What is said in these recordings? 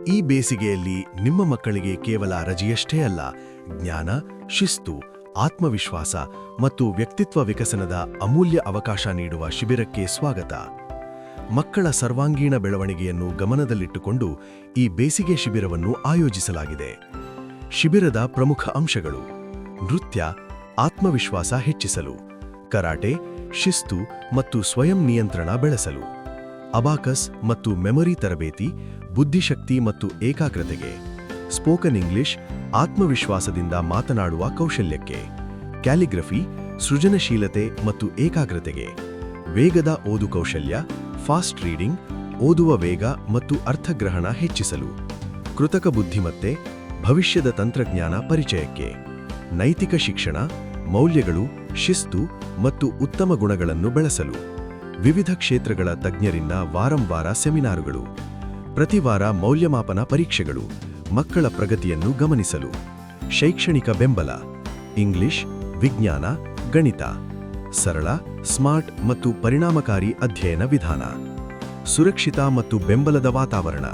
ಈ ಬೇಸಿಗೆಯಲ್ಲಿ ನಿಮ್ಮ ಮಕ್ಕಳಿಗೆ ಕೇವಲ ರಜೆಯಷ್ಟೇ ಅಲ್ಲ, ಜ್ಞಾನ, ಶಿಸ್ತು, ಆತ್ಮವಿಶ್ವಾಸ ಮತ್ತು ವ್ಯಕ್ತಿತ್ವ ವಿಕಸನದ ಅಮೂಲ್ಯ ಅವಕಾಶ ನೀಡುವ ಶಿಬಿರಕ್ಕೆ ಸ್ವಾಗತ. ಮಕ್ಕಳ ಸರ್ವಾಂಗೀಣ ಬೆಳವಣಿಗೆಯನ್ನು ಗಮನದಲ್ಲಿಟ್ಟುಕೊಂಡು ಈ ಬೇಸಿಗೆ ಶಿಬಿರವನ್ನು ಆಯೋಜಿಸಲಾಗಿದೆ. ಶಿಬಿರದ ಪ್ರಮುಖ ಅಂಶಗಳು: ನೃತ್ಯ, ಆತ್ಮವಿಶ್ವಾಸ ಹೆಚ್ಚಿಸಲು; ಕರಾಟೆ, ಶಿಸ್ತು ಮತ್ತು ಸ್ವಯಂ ನಿಯಂತ್ರಣ ಬೆಳೆಸಲು; ಅಬಾಕಸ್ ಮತ್ತು ಮೆಮೊರಿ ತರಬೇತಿ, ಬುದ್ಧಿಶಕ್ತಿ ಮತ್ತು ಏಕಾಗ್ರತೆಗೆ; ಸ್ಪೋಕನ್ ಇಂಗ್ಲಿಷ್, ಆತ್ಮವಿಶ್ವಾಸದಿಂದ ಮಾತನಾಡುವ ಕೌಶಲ್ಯಕ್ಕೆ; ಕ್ಯಾಲಿಗ್ರಫಿ, ಸೃಜನಶೀಲತೆ ಮತ್ತು ಏಕಾಗ್ರತೆಗೆ; ವೇಗದ ಓದು ಕೌಶಲ್ಯ, ಫಾಸ್ಟ್ ರೀಡಿಂಗ್, ಓದುವ ವೇಗ ಮತ್ತು ಅರ್ಥಗ್ರಹಣ ಹೆಚ್ಚಿಸಲು; ಕೃತಕ ಬುದ್ಧಿಮತ್ತೆ, ಭವಿಷ್ಯದ ತಂತ್ರಜ್ಞಾನ ಪರಿಚಯಕ್ಕೆ; ನೈತಿಕ ಶಿಕ್ಷಣ, ಮೌಲ್ಯಗಳು, ಶಿಸ್ತು ಮತ್ತು ಉತ್ತಮ ಗುಣಗಳನ್ನು ಬೆಳೆಸಲು; ವಿವಿಧ ಕ್ಷೇತ್ರಗಳ ತಜ್ಞರಿಂದ ವಾರಂವಾರ ಸೆಮಿನಾರುಗಳು; ಪ್ರತಿ ವಾರ ಮೌಲ್ಯಮಾಪನ ಪರೀಕ್ಷೆಗಳು, ಮಕ್ಕಳ ಪ್ರಗತಿಯನ್ನು ಗಮನಿಸಲು; ಶೈಕ್ಷಣಿಕ ಬೆಂಬಲ, ಇಂಗ್ಲಿಷ್, ವಿಜ್ಞಾನ, ಗಣಿತ; ಸರಳ, ಸ್ಮಾರ್ಟ್ ಮತ್ತು ಪರಿಣಾಮಕಾರಿ ಅಧ್ಯಯನ ವಿಧಾನ; ಸುರಕ್ಷಿತ ಮತ್ತು ಬೆಂಬಲದ ವಾತಾವರಣ;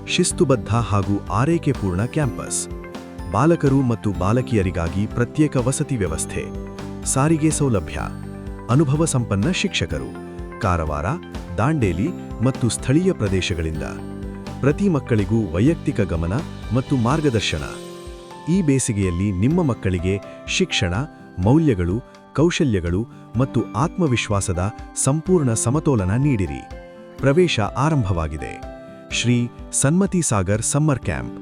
ಶಿಸ್ತುಬದ್ಧ ಹಾಗೂ ಆರೈಕೆಪೂರ್ಣ ಕ್ಯಾಂಪಸ್; ಬಾಲಕರು ಮತ್ತು ಬಾಲಕಿಯರಿಗಾಗಿ ಪ್ರತ್ಯೇಕ ವಸತಿ ವ್ಯವಸ್ಥೆ; ಸಾರಿಗೆ ಸೌಲಭ್ಯ; ಅನುಭವ ಸಂಪನ್ನ ಶಿಕ್ಷಕರು; ಕಾರವಾರ, ದಾಂಡೇಲಿ ಮತ್ತು ಸ್ಥಳೀಯ ಪ್ರದೇಶಗಳಿಂದ; ಪ್ರತಿ ಮಕ್ಕಳಿಗೂ ವೈಯಕ್ತಿಕ ಗಮನ ಮತ್ತು ಮಾರ್ಗದರ್ಶನ. ಈ ಬೇಸಿಗೆಯಲ್ಲಿ ನಿಮ್ಮ ಮಕ್ಕಳಿಗೆ ಶಿಕ್ಷಣ, ಮೌಲ್ಯಗಳು, ಕೌಶಲ್ಯಗಳು ಮತ್ತು ಆತ್ಮವಿಶ್ವಾಸದ ಸಂಪೂರ್ಣ ಸಮತೋಲನ ನೀಡಿರಿ. ಪ್ರವೇಶ ಆರಂಭವಾಗಿದೆ. ಶ್ರೀ ಸನ್ಮತಿ ಸಾಗರ್ ಸಮ್ಮರ್ ಕ್ಯಾಂಪ್,